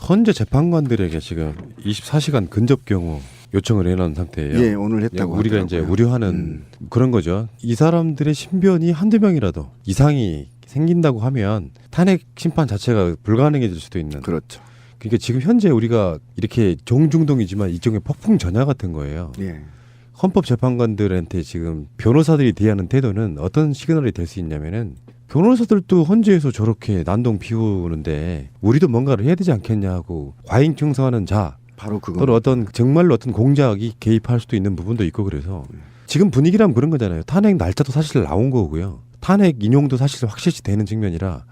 헌재 재판관들에게 지금 24시간 근접 경호 요청을 해놓은 상태예요. 예, 오늘 했다고 우리가 하더라고요. 이제 우려하는 그런 거죠. 이 사람들의 신변이 한두 명이라도 이상이 생긴다고 하면 탄핵 심판 자체가 불가능해질 수도 있는. 그렇죠. 그러니까 지금 현재 우리가 이렇게 종중동이지만 일종의 폭풍 전야 같은 거예요. 예. 헌법재판관들한테 지금 변호사들이 대하는 태도는 어떤 시그널이 될 수 있냐면은 변호사들도 헌재에서 저렇게 난동 피우는데 우리도 뭔가를 해야 되지 않겠냐 하고 과잉 충성하는 자 바로 그거. 또는 어떤 정말로 어떤 공작이 개입할 수도 있는 부분도 있고 그래서 지금 분위기라면 그런 거잖아요. 탄핵 날짜도 사실 나온 거고요. 탄핵 인용도 사실 확실시 되는 측면이라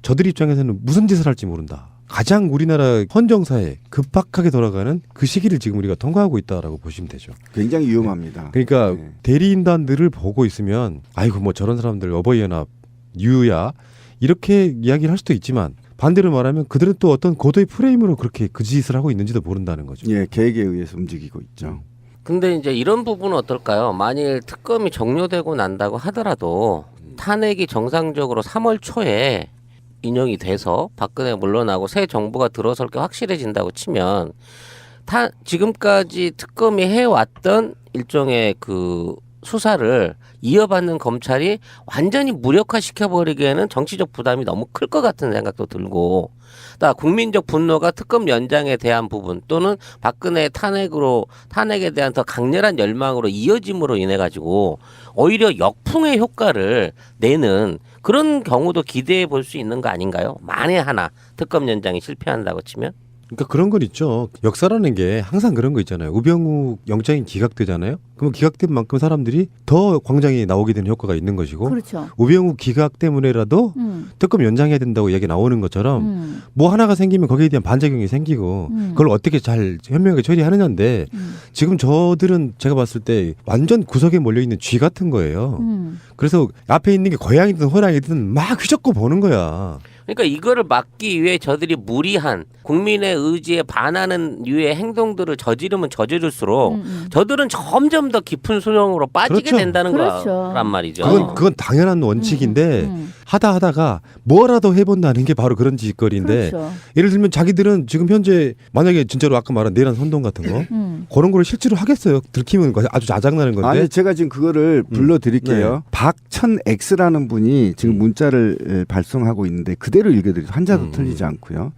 저들 입장에서는 무슨 짓을 할지 모른다. 가장 우리나라 헌정사에 급박하게 돌아가는 그 시기를 지금 우리가 통과하고 있다라고 보시면 되죠. 굉장히 위험합니다. 그러니까 네. 대리인단들을 보고 있으면 아이고 뭐 저런 사람들 어버이연합 유야 이렇게 이야기를 할 수도 있지만 반대로 말하면 그들은 또 어떤 고도의 프레임으로 그렇게 그 짓을 하고 있는지도 모른다는 거죠. 예, 계획에 의해서 움직이고 있죠. 근데 이제 이런 부분은 어떨까요? 만일 특검이 종료되고 난다고 하더라도 탄핵이 정상적으로 3월 초에 인용이 돼서 박근혜가 물러나고 새 정부가 들어설 게 확실해진다고 치면 지금까지 특검이 해왔던 일종의 그 수사를 이어받는 검찰이 완전히 무력화시켜버리기에는 정치적 부담이 너무 클 것 같은 생각도 들고 국민적 분노가 특검 연장에 대한 부분 또는 박근혜 탄핵에 대한 더 강렬한 열망으로 이어짐으로 인해 가지고 오히려 역풍의 효과를 내는 그런 경우도 기대해 볼 수 있는 거 아닌가요? 만에 하나 특검 연장이 실패한다고 치면? 그러니까 그런 건 있죠. 역사라는 게 항상 그런 거 있잖아요. 우병우 영장이 기각되잖아요. 그럼 기각된 만큼 사람들이 더 광장에 나오게 되는 효과가 있는 것이고 그렇죠. 우병우 기각 때문에라도 특검 연장해야 된다고 얘기 나오는 것처럼 뭐 하나가 생기면 거기에 대한 반작용이 생기고 그걸 어떻게 잘 현명하게 처리하느냐인데 지금 저들은 제가 봤을 때 완전 구석에 몰려있는 쥐 같은 거예요. 그래서 앞에 있는 게 고양이든 호랑이든 막 휘젓고 보는 거야. 그러니까 이거를 막기 위해 저들이 무리한 국민의 의지에 반하는 유의 행동들을 저지르면 저지를수록 저들은 점점 더 깊은 수렁으로 빠지게 그렇죠. 된다는 그렇죠. 거란 말이죠. 그건 당연한 원칙인데 하다가 뭐라도 해본다는 게 바로 그런 짓거리인데 그렇죠. 예를 들면 자기들은 지금 현재 만약에 진짜로 아까 말한 내란 선동 같은 거 그런 거를 실제로 하겠어요. 들키면 아주 짜증나는 건데. 아니 제가 지금 그거를 불러드릴게요. 네. 박천X라는 분이 지금 문자를 발송하고 있는데 그대로 읽어드리죠. 한자도 틀리지 않고요.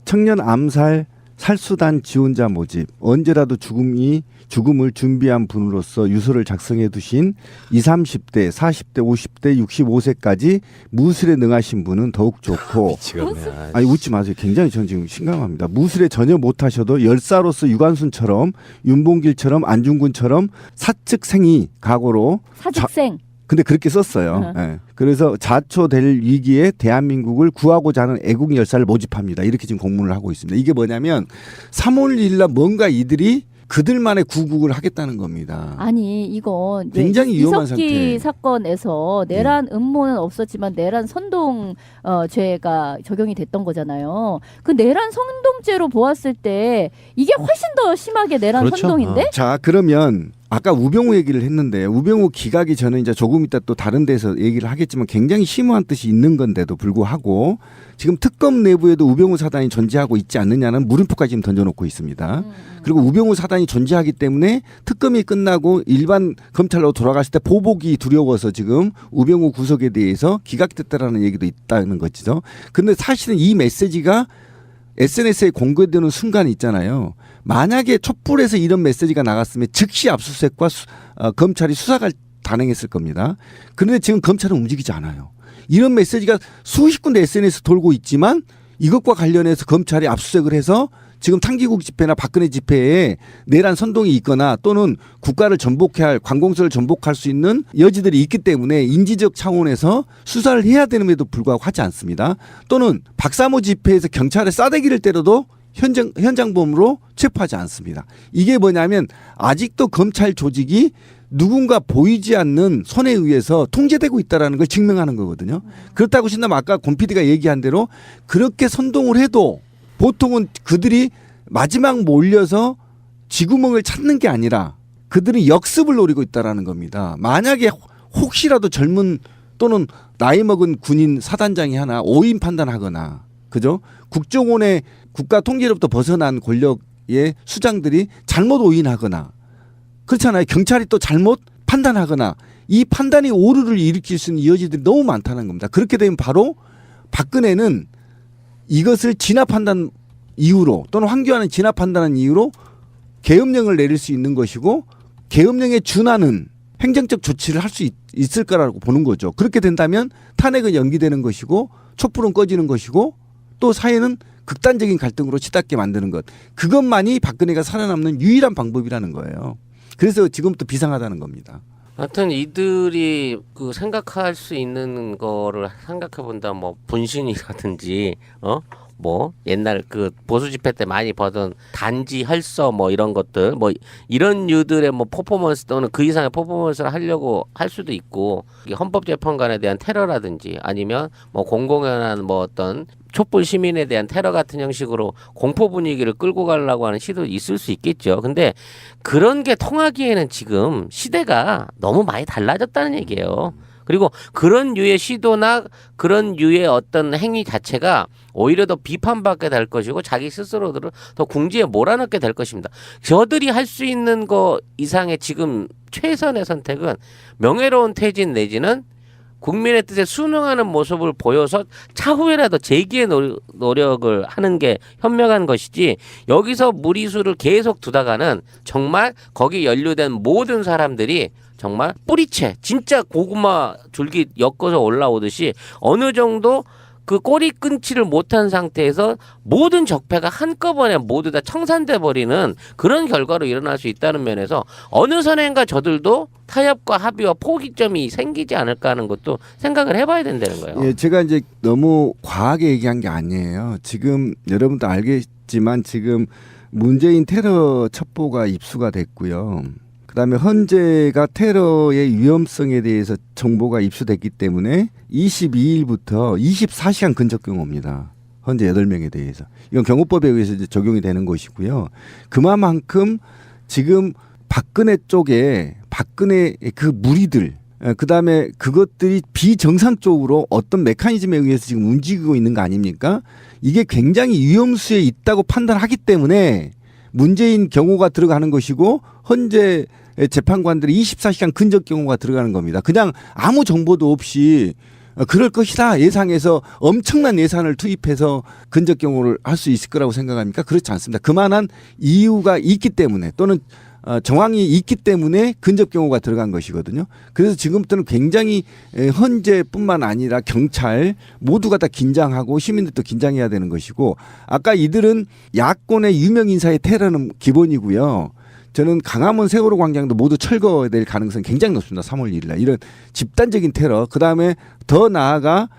청년 암살 살수단 지원자 모집 언제라도 죽음을 준비한 분으로서 유서를 작성해 두신 20, 30대, 40대, 50대, 65세까지 무술에 능하신 분은 더욱 좋고 미치겠네. 아니 웃지 마세요. 굉장히 전 지금 심각합니다. 무술에 전혀 못하셔도 열사로서 유관순처럼 윤봉길처럼 안중근처럼 사측생이 각오로 사직생. 근데 그렇게 썼어요. 예. 그래서 자초될 위기에 대한민국을 구하고자 하는 애국 열사를 모집합니다. 이렇게 지금 공문을 하고 있습니다. 이게 뭐냐면 3월 1일 날 뭔가 이들이 그들만의 구국을 하겠다는 겁니다. 아니 이거 굉장히 위험한 이석기 상태. 사건에서 내란 음모는 없었지만 내란 선동 죄가 적용이 됐던 거잖아요. 그 내란 선동죄로 보았을 때 이게 훨씬 더 심하게 내란 그렇죠. 선동인데? 자 그러면 아까 우병우 얘기를 했는데 우병우 기각이 저는 이제 조금 이따 또 다른 데서 얘기를 하겠지만 굉장히 심오한 뜻이 있는 건데도 불구하고 지금 특검 내부에도 우병우 사단이 존재하고 있지 않느냐는 물음표까지 지금 던져놓고 있습니다. 그리고 우병우 사단이 존재하기 때문에 특검이 끝나고 일반 검찰로 돌아갔을 때 보복이 두려워서 지금 우병우 구속에 대해서 기각됐다라는 얘기도 있다는 거죠. 그런데 사실은 이 메시지가 SNS에 공개되는 순간이 있잖아요. 만약에 촛불에서 이런 메시지가 나갔으면 즉시 압수수색과 검찰이 수사가 단행했을 겁니다. 그런데 지금 검찰은 움직이지 않아요. 이런 메시지가 수십 군데 SNS 돌고 있지만 이것과 관련해서 검찰이 압수수색을 해서 지금 탕기국 집회나 박근혜 집회에 내란 선동이 있거나 또는 국가를 전복해야 할 관공서를 전복할 수 있는 여지들이 있기 때문에 인지적 차원에서 수사를 해야 됨에도 불구하고 하지 않습니다. 또는 박사모 집회에서 경찰에 싸대기를 때려도 현장범으로 체포하지 않습니다. 이게 뭐냐면 아직도 검찰 조직이 누군가 보이지 않는 손에 의해서 통제되고 있다는 걸 증명하는 거거든요. 그렇다고 신다면 아까 권 PD가 얘기한 대로 그렇게 선동을 해도 보통은 그들이 마지막 몰려서 쥐구멍을 찾는 게 아니라 그들은 역습을 노리고 있다는 겁니다. 만약에 혹시라도 젊은 또는 나이 먹은 군인 사단장이 하나 오인 판단하거나 그죠? 국정원의 국가 통제로부터 벗어난 권력의 수장들이 잘못 오인하거나 그렇잖아요. 경찰이 또 잘못 판단하거나 이 판단이 오류를 일으킬 수 있는 여지들이 너무 많다는 겁니다. 그렇게 되면 바로 박근혜는 이것을 진압한다는 이유로 또는 황교안은 진압한다는 이유로 계엄령을 내릴 수 있는 것이고 계엄령에 준하는 행정적 조치를 할 수 있을 거라고 보는 거죠. 그렇게 된다면 탄핵은 연기되는 것이고 촛불은 꺼지는 것이고 또 사회는 극단적인 갈등으로 치닫게 만드는 것. 그것만이 박근혜가 살아남는 유일한 방법이라는 거예요. 그래서 지금부터 비상하다는 겁니다. 하여튼 이들이 그 생각할 수 있는 거를 생각해 본다. 뭐 분신이라든지 뭐 옛날 그 보수 집회 때 많이 보던 단지 혈서 뭐 이런 것들 뭐 이런 유들의 뭐 퍼포먼스 또는 그 이상의 퍼포먼스를 하려고 할 수도 있고 헌법재판관에 대한 테러라든지 아니면 뭐 공공연한 뭐 어떤 촛불 시민에 대한 테러 같은 형식으로 공포 분위기를 끌고 가려고 하는 시도도 있을 수 있겠죠. 근데 그런 게 통하기에는 지금 시대가 너무 많이 달라졌다는 얘기예요. 그리고 그런 류의 시도나 그런 류의 어떤 행위 자체가 오히려 더 비판받게 될 것이고 자기 스스로들을 더 궁지에 몰아넣게 될 것입니다. 저들이 할 수 있는 거 이상의 지금 최선의 선택은 명예로운 퇴진 내지는 국민의 뜻에 순응하는 모습을 보여서 차후에라도 재기의 노력을 하는 게 현명한 것이지 여기서 무리수를 계속 두다가는 정말 거기 연루된 모든 사람들이 정말 뿌리채 진짜 고구마 줄기 엮어서 올라오듯이 어느 정도 그 꼬리 끊지를 못한 상태에서 모든 적폐가 한꺼번에 모두 다 청산돼 버리는 그런 결과로 일어날 수 있다는 면에서 어느 선인가 저들도 타협과 합의와 포기점이 생기지 않을까 하는 것도 생각을 해봐야 된다는 거예요. 예, 제가 이제 너무 과하게 얘기한 게 아니에요. 지금 여러분도 알겠지만 지금 문재인 테러 첩보가 입수가 됐고요. 그다음에 헌재가 테러의 위험성에 대해서 정보가 입수됐기 때문에 22일부터 24시간 근접 경호입니다. 헌재 8명에 대해서. 이건 경호법에 의해서 이제 적용이 되는 것이고요. 그만큼 지금 박근혜 쪽에 박근혜 그 무리들 그다음에 그것들이 비정상적으로 어떤 메커니즘에 의해서 지금 움직이고 있는 거 아닙니까? 이게 굉장히 위험수에 있다고 판단하기 때문에 문재인 경호가 들어가는 것이고 헌재 재판관들이 24시간 근접 경호가 들어가는 겁니다. 그냥 아무 정보도 없이 그럴 것이다 예상해서 엄청난 예산을 투입해서 근접 경호를 할 수 있을 거라고 생각합니까? 그렇지 않습니다. 그만한 이유가 있기 때문에 또는 정황이 있기 때문에 근접 경호가 들어간 것이거든요. 그래서 지금부터는 굉장히 헌재뿐만 아니라 경찰 모두가 다 긴장하고 시민들도 긴장해야 되는 것이고 아까 이들은 야권의 유명 인사의 테러는 기본이고요. 저는 강화문 세월호 광장도 모두 철거될 가능성이 굉장히 높습니다. 3월 1일 날. 이런 집단적인 테러. 그다음에 더 나아가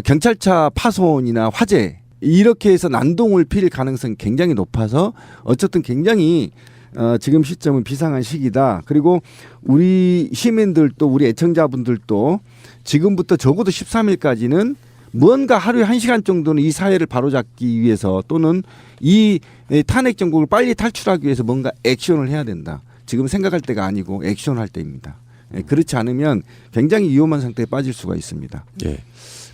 경찰차 파손이나 화재 이렇게 해서 난동을 피울 가능성이 굉장히 높아서 어쨌든 굉장히 지금 시점은 비상한 시기다. 그리고 우리 시민들도 우리 애청자분들도 지금부터 적어도 13일까지는 무언가 하루에 1시간 정도는 이 사회를 바로잡기 위해서 또는 이 탄핵 정국을 빨리 탈출하기 위해서 뭔가 액션을 해야 된다. 지금 생각할 때가 아니고 액션할 때입니다. 그렇지 않으면 굉장히 위험한 상태에 빠질 수가 있습니다. 예.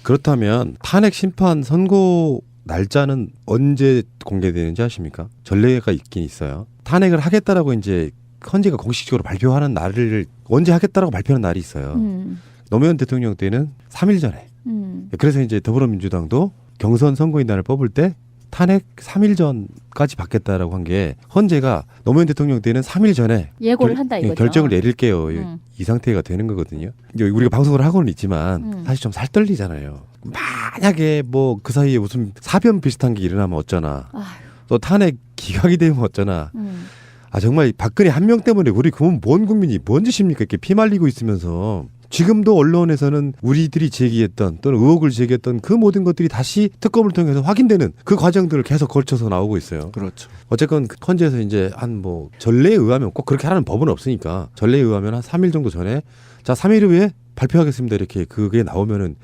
그렇다면 탄핵 심판 선고 날짜는 언제 공개되는지 아십니까? 전례가 있긴 있어요. 탄핵을 하겠다라고 이제 헌재가 공식적으로 발표하는 날을 언제 하겠다라고 발표하는 날이 있어요. 노무현 대통령 때는 3일 전에. 그래서 이제 더불어민주당도 경선 선거인단을 뽑을 때 탄핵 3일 전까지 받겠다라고 한 게 헌재가 노무현 대통령 때는 3일 전에 예고를 한다 이거죠. 결정을 내릴게요. 이 상태가 되는 거거든요. 이제 우리가 방송을 하고는 있지만 사실 좀 살떨리잖아요. 만약에 뭐 그 사이에 무슨 사변 비슷한 게 일어나면 어쩌나. 아휴. 또 탄핵 기각이 되면 어쩌나. 아 정말 박근혜 한 명 때문에 우리 그건 뭔 국민이 뭔 짓입니까? 이렇게 피말리고 있으면서 지금도 언론에서는 우리들이 제기했던 또는 의혹을 제기했던 그 모든 것들이 다시 특검을 통해서 확인되는 그 과정들을 계속 걸쳐서 나오고 있어요. 그렇죠. 어쨌건 헌재에서 이제 한 뭐 전례에 의하면 꼭 그렇게 하는 법은 없으니까 전례에 의하면 한 3일 정도 전에 자 3일 후에 발표하겠습니다 이렇게 그게 나오면은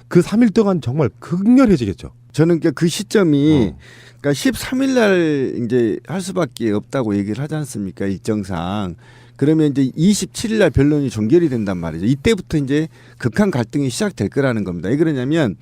그 3일 동안 정말 극렬해지겠죠. 저는 그 시점이 그러니까 13일 날 이제 할 수밖에 없다고 얘기를 하지 않습니까? 일정상. 그러면 이제 27일 날 변론이 종결이 된단 말이죠. 이때부터 이제 극한 갈등이 시작될 거라는 겁니다. 왜 그러냐면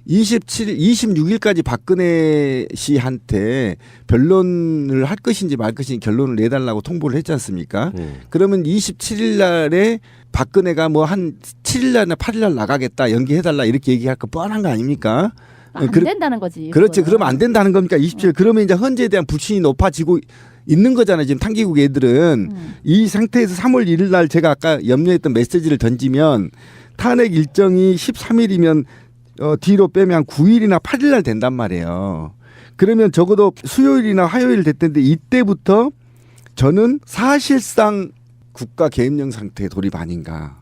26일까지 박근혜 씨한테 변론을 할 것인지 말 것인지 결론을 내달라고 통보를 했지 않습니까? 그러면 27일 날에 박근혜가 뭐 한 7일 날이나 8일 날 나가겠다 연기해달라 이렇게 얘기할 거 뻔한 거 아닙니까? 안 된다는 거지. 그렇죠. 그거는. 그러면 안 된다는 겁니까? 27일. 그러면 이제 헌재에 대한 불신이 높아지고 있는 거잖아요. 지금 탕기국 애들은. 이 상태에서 3월 1일 날 제가 아까 염려했던 메시지를 던지면 탄핵 일정이 13일이면 뒤로 빼면 한 9일이나 8일 날 된단 말이에요. 그러면 적어도 수요일이나 화요일 됐던데 이때부터 저는 사실상 국가 계엄령 상태에 돌입 아닌가.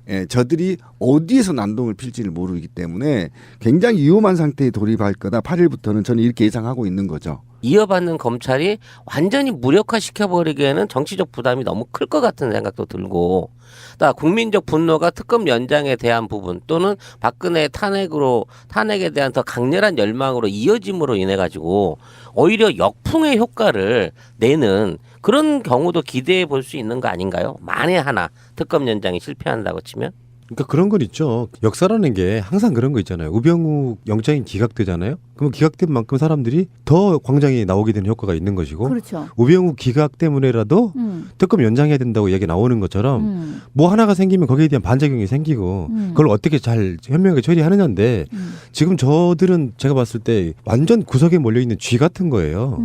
예, 저들이 어디에서 난동을 필지를 모르기 때문에 굉장히 위험한 상태에 돌입할 거다. 8일부터는 저는 이렇게 예상하고 있는 거죠. 이어받는 검찰이 완전히 무력화시켜버리기에는 정치적 부담이 너무 클 것 같은 생각도 들고, 또 국민적 분노가 특검 연장에 대한 부분 또는 박근혜 탄핵에 대한 더 강렬한 열망으로 이어짐으로 인해 가지고 오히려 역풍의 효과를 내는 그런 경우도 기대해 볼 수 있는 거 아닌가요? 만에 하나 특검 연장이 실패한다고 치면. 그러니까 그런 건 있죠. 역사라는 게 항상 그런 거 있잖아요. 우병우 영장이 기각되잖아요. 그러면 기각된 만큼 사람들이 더 광장에 나오게 되는 효과가 있는 것이고, 그렇죠. 우병우 기각 때문에라도 특검 연장해야 된다고 얘기 나오는 것처럼 뭐 하나가 생기면 거기에 대한 반작용이 생기고 그걸 어떻게 잘 현명하게 처리하느냐인데 지금 저들은 제가 봤을 때 완전 구석에 몰려있는 쥐 같은 거예요.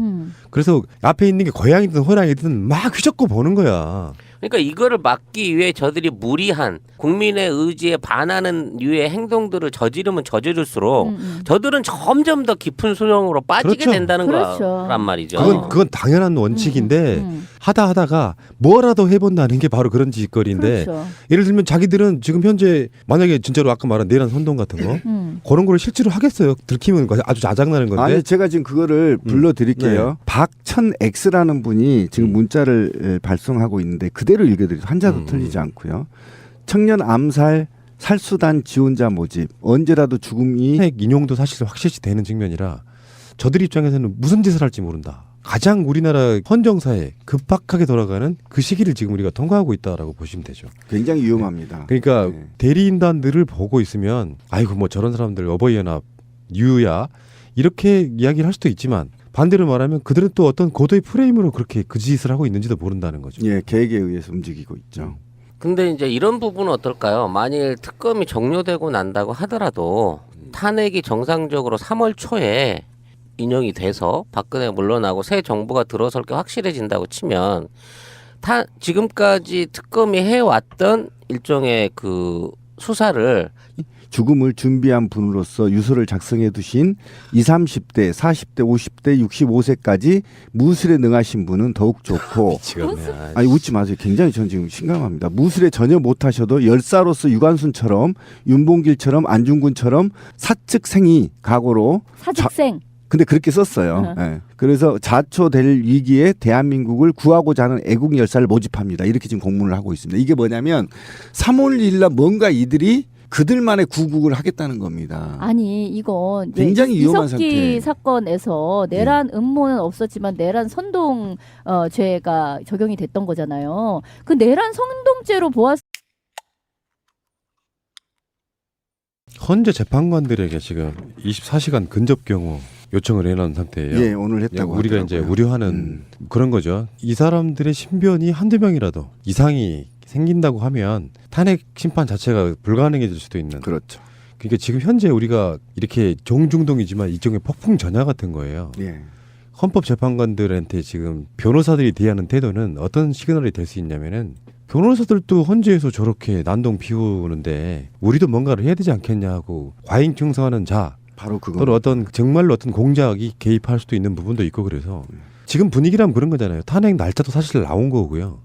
그래서 앞에 있는 게 고양이든 호랑이든 막 휘젓고 보는 거야. 그러니까 이거를 막기 위해 저들이 무리한 국민의 의지에 반하는 류의 행동들을 저지르면 저지를수록 저들은 점점 더 깊은 수렁으로 빠지게 그렇죠. 된다는 그렇죠. 거란 말이죠. 그건 당연한 원칙인데 하다가 뭐라도 해본다는 게 바로 그런 짓거리인데, 그렇죠. 예를 들면 자기들은 지금 현재 만약에 진짜로 아까 말한 내란 선동 같은 거 그런 거를 실제로 하겠어요. 들키면 아주 자장나는 건데. 아니 제가 지금 그거를 불러드릴게요. 네. 박천X라는 분이 지금 문자를 발송하고 있는데 그대로 읽어드리죠. 한자도 틀리지 않고요. 청년 암살 살수단 지원자 모집 언제라도 죽음이 탄핵 인용도 사실 확실시 되는 측면이라 저들 입장에서는 무슨 짓을 할지 모른다. 가장 우리나라 헌정사에 급박하게 돌아가는 그 시기를 지금 우리가 통과하고 있다라고 보시면 되죠. 굉장히 위험합니다. 그러니까 네. 대리인단들을 보고 있으면 아이고 뭐 저런 사람들 어버이연합 유야 이렇게 이야기를 할 수도 있지만, 반대로 말하면 그들은 또 어떤 고도의 프레임으로 그렇게 그 짓을 하고 있는지도 모른다는 거죠. 예, 계획에 의해서 움직이고 있죠. 근데 이제 이런 부분은 어떨까요? 만일 특검이 종료되고 난다고 하더라도 탄핵이 정상적으로 3월 초에 인용이 돼서 박근혜가 물러나고 새 정부가 들어설 게 확실해진다고 치면 지금까지 특검이 해왔던 일종의 그 수사를 죽음을 준비한 분으로서 유서를 작성해 두신 20, 30대, 40대, 50대, 65세까지 무술에 능하신 분은 더욱 좋고 미치겠네. 아니 웃지 마세요. 굉장히 전 지금 심각합니다. 무술에 전혀 못하셔도 열사로서 유관순처럼 윤봉길처럼 안중근처럼 사측생이 각오로 사직생. 근데 그렇게 썼어요. 예. 그래서 자초될 위기에 대한민국을 구하고자 하는 애국 열사를 모집합니다. 이렇게 지금 공문을 하고 있습니다. 이게 뭐냐면 3월 1일 날 뭔가 이들이 그들만의 구국을 하겠다는 겁니다. 아니 이건 굉장히 위험한 이석기 상태. 사건에서 내란 음모는 없었지만 내란 선동 죄가 적용이 됐던 거잖아요. 그 내란 선동죄로 보았을 헌재 재판관들에게 지금 24시간 근접 경호 요청을 해놓은 상태예요. 예, 오늘 했다고 우리가 하더라고요. 이제 우려하는 그런 거죠. 이 사람들의 신변이 한두 명이라도 이상이 생긴다고 하면 탄핵 심판 자체가 불가능해질 수도 있는. 그렇죠. 그러니까 지금 현재 우리가 이렇게 종중동이지만 일종의 폭풍 전야 같은 거예요. 예. 헌법재판관들한테 지금 변호사들이 대하는 태도는 어떤 시그널이 될 수 있냐면은, 변호사들도 헌재에서 저렇게 난동 피우는데 우리도 뭔가를 해야 되지 않겠냐 하고 과잉 충성하는 자, 바로 그거. 또는 어떤 정말로 어떤 공작이 개입할 수도 있는 부분도 있고, 그래서 지금 분위기라면 그런 거잖아요. 탄핵 날짜도 사실 나온 거고요.